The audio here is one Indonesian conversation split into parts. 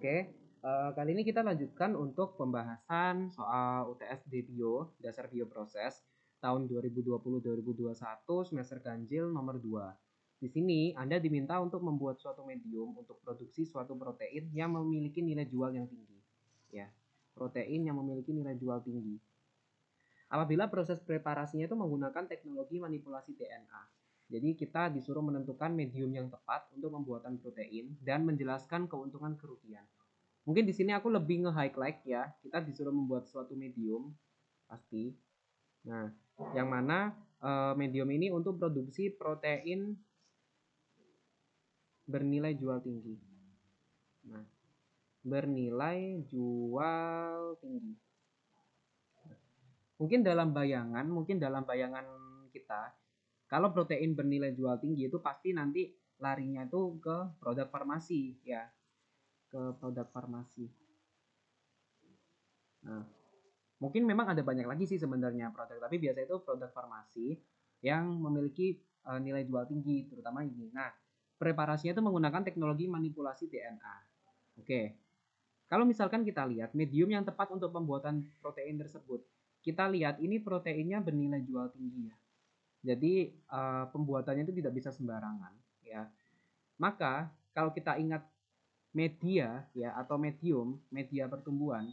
Oke, kali ini kita lanjutkan untuk pembahasan soal UTS Bio, dasar bioproses, tahun 2020-2021 semester ganjil nomor 2. Di sini Anda diminta untuk membuat suatu medium untuk produksi suatu protein yang memiliki nilai jual yang tinggi. Ya, protein yang memiliki nilai jual tinggi. Apabila proses preparasinya itu menggunakan teknologi manipulasi DNA. Jadi kita disuruh menentukan medium yang tepat untuk pembuatan protein dan menjelaskan keuntungan kerugian. Mungkin di sini aku lebih nge-highlight ya. Kita disuruh membuat suatu medium pasti. Nah, yang mana medium ini untuk produksi protein bernilai jual tinggi. Nah, bernilai jual tinggi. Mungkin dalam bayangan kita, kalau protein bernilai jual tinggi itu pasti nanti larinya itu ke produk farmasi ya, ke produk farmasi. Nah, mungkin memang ada banyak lagi sih sebenarnya produk, tapi biasa itu produk farmasi yang memiliki nilai jual tinggi, terutama ini. Nah, preparasinya itu menggunakan teknologi manipulasi DNA. Oke, kalau misalkan kita lihat medium yang tepat untuk pembuatan protein tersebut, kita lihat ini proteinnya bernilai jual tinggi ya. Jadi pembuatannya itu tidak bisa sembarangan ya. Maka kalau kita ingat media ya atau medium, media pertumbuhan.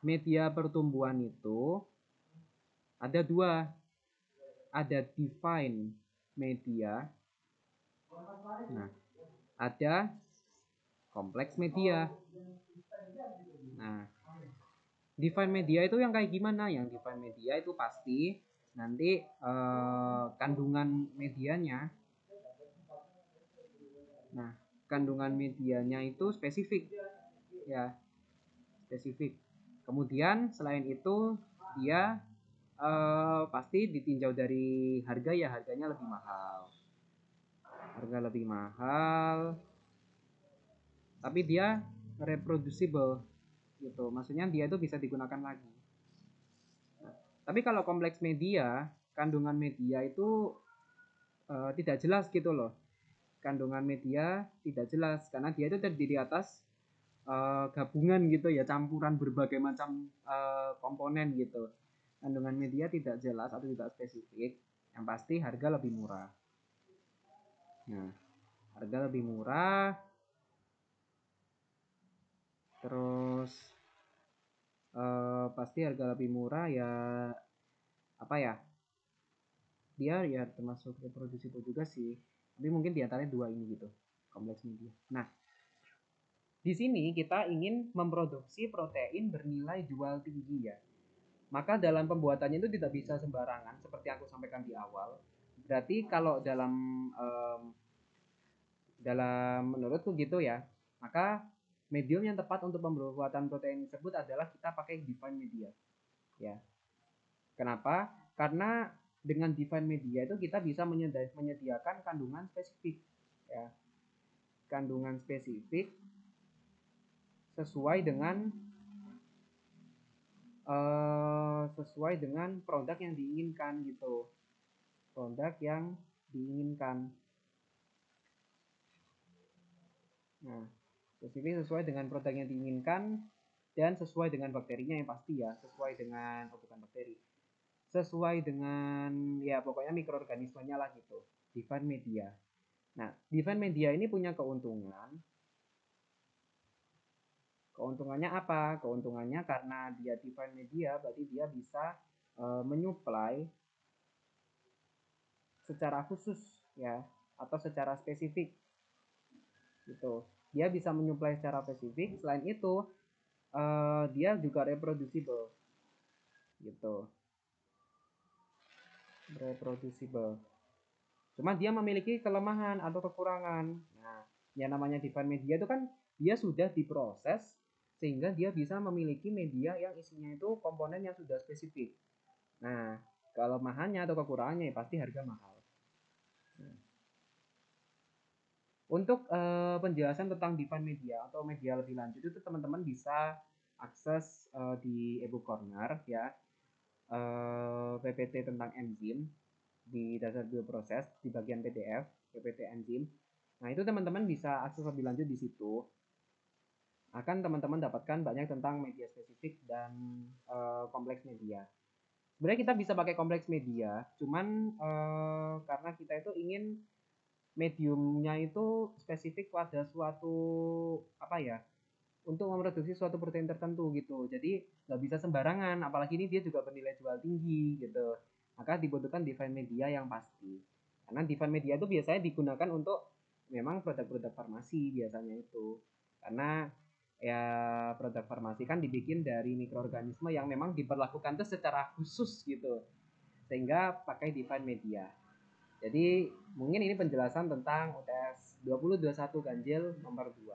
Media pertumbuhan itu ada dua, ada define media, nah ada kompleks media. Nah, define media itu yang kayak gimana? Yang define media itu pasti nanti kandungan medianya. Nah, kandungan medianya itu spesifik ya, spesifik. Kemudian selain itu dia pasti ditinjau dari harga ya, harganya lebih mahal. Harga lebih mahal, tapi dia reproducible gitu. Maksudnya dia itu bisa digunakan lagi. Nah, tapi kalau kompleks media, kandungan media itu tidak jelas gitu loh. Kandungan media tidak jelas karena dia itu terdiri atas gabungan gitu ya, campuran berbagai macam komponen gitu. Kandungan media tidak jelas atau tidak spesifik. Yang pasti harga lebih murah. Nah, harga lebih murah. Terus pasti harga lebih murah ya, apa ya? Dia ya termasuk reproducible juga sih. Tapi mungkin diantaranya dua ini gitu, kompleks media. Nah, di sini kita ingin memproduksi protein bernilai jual tinggi ya. Maka dalam pembuatannya itu tidak bisa sembarangan seperti aku sampaikan di awal. Berarti kalau dalam menurutku gitu ya, maka medium yang tepat untuk pembuatan protein tersebut adalah kita pakai define media. Ya. Kenapa? Karena dengan define media itu kita bisa menyediakan kandungan spesifik ya. Kandungan spesifik sesuai dengan produk yang diinginkan gitu. Produk yang diinginkan. Nah, spesifik sesuai dengan produk yang diinginkan dan sesuai dengan bakterinya yang pasti ya, sesuai dengan bukan bakteri. Sesuai dengan ya pokoknya mikroorganismenya lah gitu. Define media. Nah, define media ini punya keuntungan. Keuntungannya apa? Keuntungannya karena dia define media berarti dia bisa menyuplai secara khusus ya atau secara spesifik gitu. Dia bisa menyuplai secara spesifik. Selain itu dia juga reproducible gitu. Reproducible. Cuma dia memiliki kelemahan atau kekurangan. Nah, yang namanya define media itu kan dia sudah diproses sehingga dia bisa memiliki media yang isinya itu komponen yang sudah spesifik. Nah, kelemahannya atau kekurangannya ya pasti harga mahal. Nah, untuk penjelasan tentang define media atau media lebih lanjut itu teman-teman bisa akses di ebook corner ya, PPT tentang enzim di dasar bioproses di bagian PDF PPT enzim. Nah itu teman-teman bisa akses lebih lanjut di situ. akan teman-teman dapatkan banyak tentang media spesifik dan kompleks media. Sebenarnya kita bisa pakai kompleks media, cuman karena kita itu ingin mediumnya itu spesifik pada suatu apa ya, untuk memproduksi suatu protein tertentu gitu. Jadi nggak bisa sembarangan, apalagi ini dia juga bernilai jual tinggi gitu. Maka dibutuhkan define media yang pasti. Karena define media itu biasanya digunakan untuk memang produk-produk farmasi biasanya itu. Karena ya produk farmasi kan dibikin dari mikroorganisme yang memang diperlakukan itu secara khusus gitu. Sehingga pakai define media. Jadi mungkin ini penjelasan tentang UTS 2021 ganjil nomor 2.